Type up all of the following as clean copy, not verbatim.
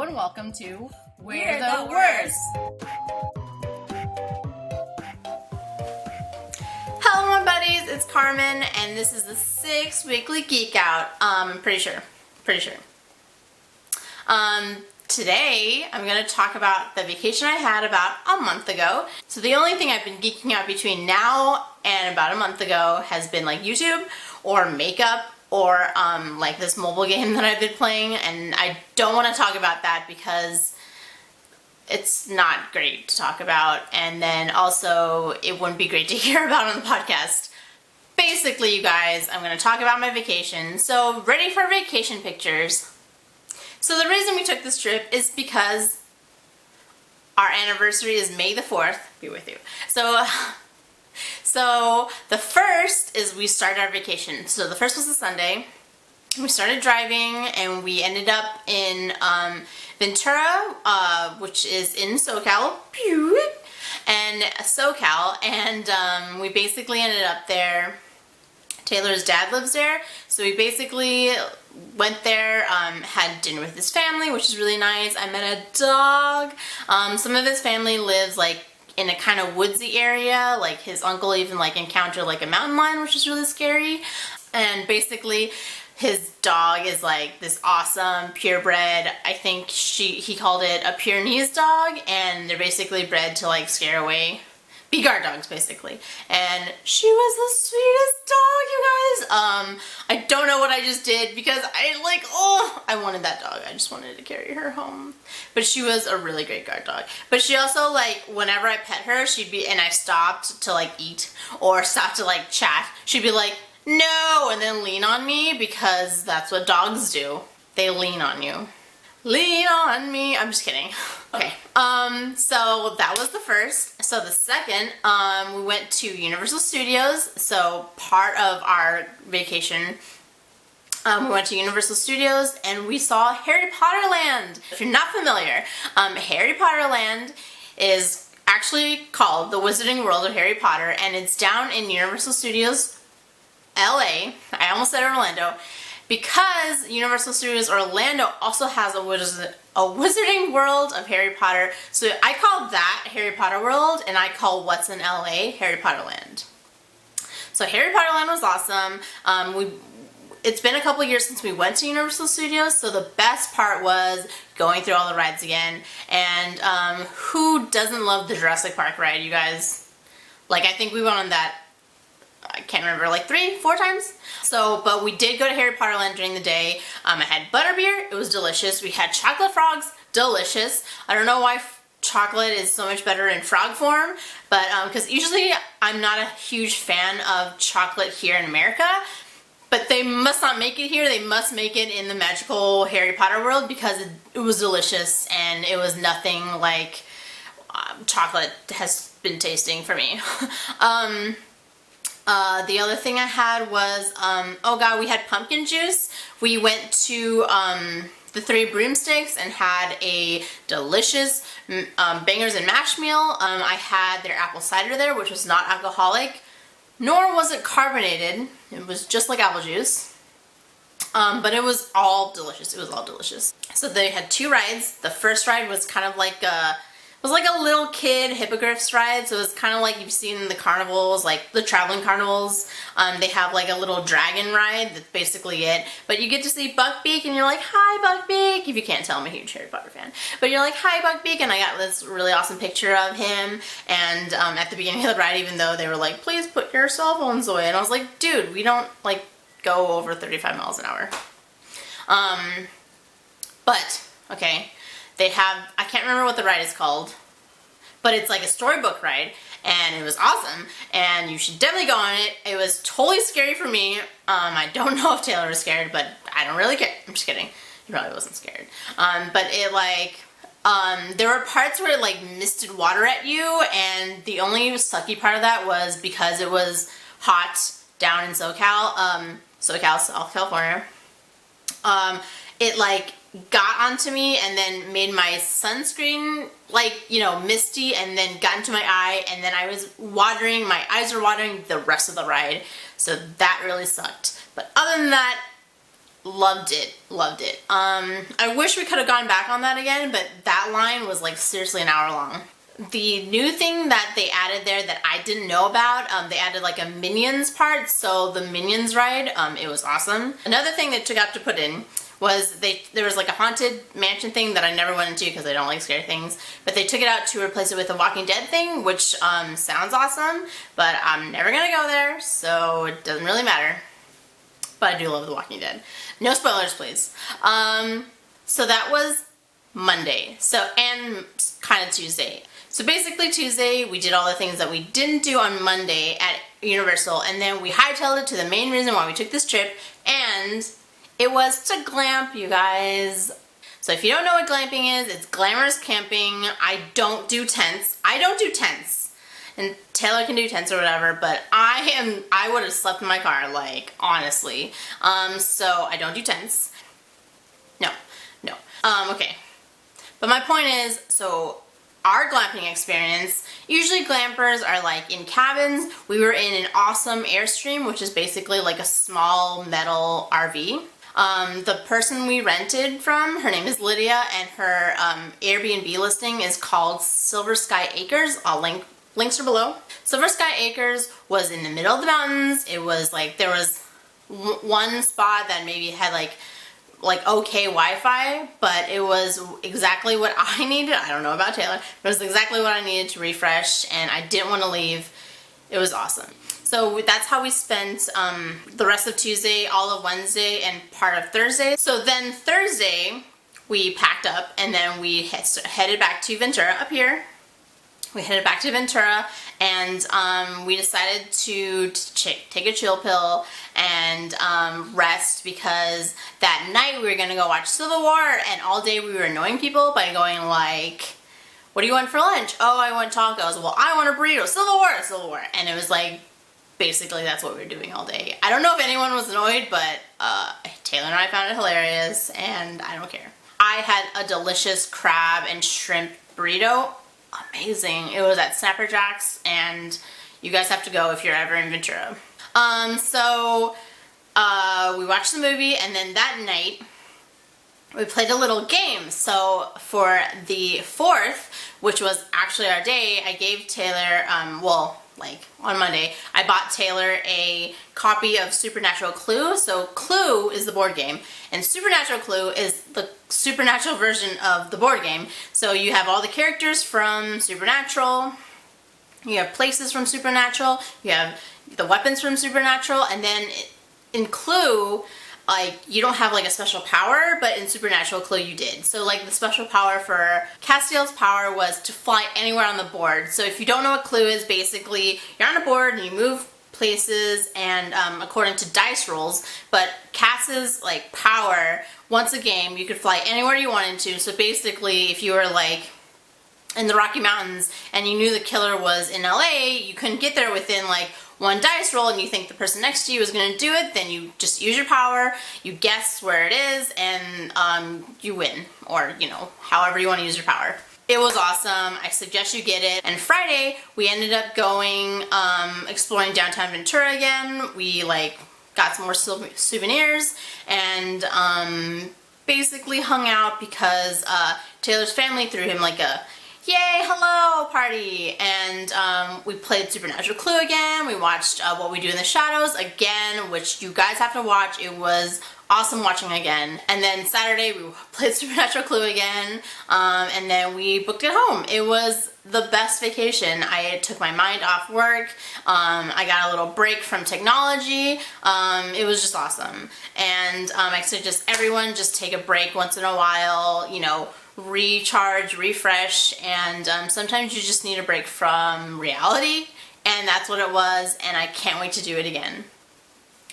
and welcome to We're the Worst. Hello my buddies, it's Carmen and this is the 6th Weekly Geek Out. Pretty sure. Today I'm going to talk about the vacation I had about a month ago. So the only thing I've been geeking out between now and about a month ago has been like YouTube or makeup or like this mobile game that I've been playing, and I don't want to talk about that because it's not great to talk about, and then also it wouldn't be great to hear about on the podcast. Basically, you guys, I'm going to talk about my vacation, so ready for vacation pictures. So the reason we took this trip is because our anniversary is May the 4th, be with you. So the first is we started our vacation. So the first was a Sunday. We started driving and we ended up in Ventura, which is in SoCal, and we basically ended up there. Taylor's dad lives there, so we basically went there, had dinner with his family, which is really nice. I met a dog. Some of his family lives like in a kind of woodsy area, like his uncle even like encountered like a mountain lion, which is really scary. And basically his dog is like this awesome purebred, I think he called it a Pyrenees dog, and they're basically bred to like scare away, be guard dogs basically. And she was the sweetest dog, you guys. I don't know what I just did because I wanted that dog. I just wanted to carry her home. But she was a really great guard dog. But she also, like, whenever I pet her, and I stopped to like eat or stopped to like chat, she'd be like, no, and then lean on me, because that's what dogs do. They lean on you. Lean on me. I'm just kidding. Okay. So that was the first. So the second, we went to Universal Studios. So part of our vacation, we went to Universal Studios and we saw Harry Potter Land. If you're not familiar, Harry Potter Land is actually called the Wizarding World of Harry Potter, and it's down in Universal Studios, LA. I almost said Orlando. Because Universal Studios Orlando also has a Wizarding World of Harry Potter. So I call that Harry Potter World, and I call what's in LA Harry Potter Land. So Harry Potter Land was awesome. It's been a couple years since we went to Universal Studios, so the best part was going through all the rides again. And who doesn't love the Jurassic Park ride, you guys? Like, I think we went on that, I can't remember, like 3-4 times. So, but we did go to Harry Potter Land during the day. I had butterbeer, it was delicious. We had chocolate frogs, delicious. I don't know why chocolate is so much better in frog form, but because usually I'm not a huge fan of chocolate here in America, but they must not make it here. They must make it in the magical Harry Potter world, because it was delicious and it was nothing like chocolate has been tasting for me. The other thing I had was, we had pumpkin juice. We went to the Three Broomsticks and had a delicious bangers and mash meal. I had their apple cider there, which was not alcoholic, nor was it carbonated. It was just like apple juice. But it was all delicious. It was all delicious. So they had 2 rides. The first ride was kind of like a little kid hippogriffs ride. So it was kind of like you've seen in the carnivals, like the traveling carnivals. They have like a little dragon ride. That's basically it. But you get to see Buckbeak and you're like, hi Buckbeak. If you can't tell, I'm a huge Harry Potter fan. But you're like, hi Buckbeak. And I got this really awesome picture of him. And at the beginning of the ride, even though they were like, please put your cell phones away. And I was like, dude, we don't like go over 35 miles an hour. But, okay. They have, I can't remember what the ride is called, but it's like a storybook ride, and it was awesome, and you should definitely go on it. It was totally scary for me. I don't know if Taylor was scared, but I don't really care. I'm just kidding. He probably wasn't scared. But it like, there were parts where it like misted water at you, and the only sucky part of that was because it was hot down in SoCal, South California. It like got onto me and then made my sunscreen like, you know, misty, and then got into my eye, and then I was watering, my eyes were watering the rest of the ride. So that really sucked. But other than that, Loved it, loved it. I wish we could have gone back on that again, but that line was like seriously an hour long. The new thing that they added there that I didn't know about, they added like a Minions part, so the Minions ride, it was awesome. Another thing they took out to put in was there was like a haunted mansion thing that I never went into because I don't like scary things, but they took it out to replace it with a Walking Dead thing, which sounds awesome, but I'm never gonna go there, so it doesn't really matter. But I do love The Walking Dead. No spoilers, please. So that was Monday, and kind of Tuesday. So basically Tuesday, we did all the things that we didn't do on Monday at Universal, and then we hightailed it to the main reason why we took this trip, and it was to glamp, you guys. So if you don't know what glamping is, it's glamorous camping. I don't do tents. And Taylor can do tents or whatever, but I would have slept in my car, like, honestly. So I don't do tents. No. Okay. But my point is, so our glamping experience, usually glampers are like in cabins. We were in an awesome Airstream, which is basically like a small metal RV. The person we rented from, her name is Lydia, and her Airbnb listing is called Silver Sky Acres. Links are below. Silver Sky Acres was in the middle of the mountains. It was like, there was one spot that maybe had like okay Wi-Fi, but it was exactly what I needed. I don't know about Taylor, but it was exactly what I needed to refresh, and I didn't want to leave. It was awesome. So that's how we spent the rest of Tuesday, all of Wednesday, and part of Thursday. So then Thursday, we packed up, and then we headed back to Ventura up here. We headed back to Ventura, and we decided to take a chill pill and rest, because that night we were going to go watch Civil War, and all day we were annoying people by going like, what do you want for lunch? Oh, I want tacos. Well, I want a burrito. Civil War. And it was like, basically that's what we were doing all day. I don't know if anyone was annoyed, but Taylor and I found it hilarious, and I don't care. I had a delicious crab and shrimp burrito. Amazing. It was at Snapper Jack's, and you guys have to go if you're ever in Ventura. So we watched the movie, and then that night we played a little game. So for the 4th, which was actually our day, I gave Taylor, like on Monday, I bought Taylor a copy of Supernatural Clue. So Clue is the board game, and Supernatural Clue is the supernatural version of the board game. So you have all the characters from Supernatural, you have places from Supernatural, you have the weapons from Supernatural, and then in Clue, like, you don't have like a special power, but in Supernatural Clue you did. So like the special power for Castiel's power was to fly anywhere on the board. So if you don't know what Clue is, basically you're on a board and you move places, and according to dice rolls, but Cass's like power, once a game you could fly anywhere you wanted to. So basically if you were like in the Rocky Mountains and you knew the killer was in LA, you couldn't get there within like one dice roll, and you think the person next to you is going to do it, then you just use your power, you guess where it is, and you win, or you know, however you want to use your power. It was awesome. I suggest you get it. And Friday we ended up going exploring downtown Ventura again. We like got some more souvenirs, and basically hung out because Taylor's family threw him like a yay, hello party, and we played Supernatural Clue again. We watched What We Do in the Shadows again, which you guys have to watch. It was awesome watching again. And then Saturday we played Supernatural Clue again, and then we booked it home. It was the best vacation. I took my mind off work. I got a little break from technology. It was just awesome. And I suggest everyone just take a break once in a while, you know, recharge, refresh, and sometimes you just need a break from reality, and that's what it was, and I can't wait to do it again.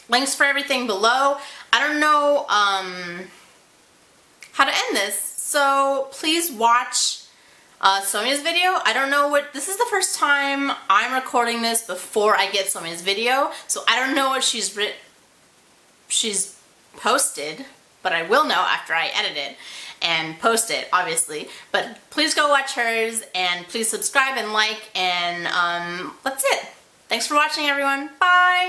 Links for everything below. I don't know how to end this, so please watch Somia's video. I don't know what, this is the first time I'm recording this before I get Somia's video, so I don't know what she's posted, but I will know after I edit it and post it, obviously. But please go watch hers, and please subscribe and like, and that's it. Thanks for watching, everyone. Bye!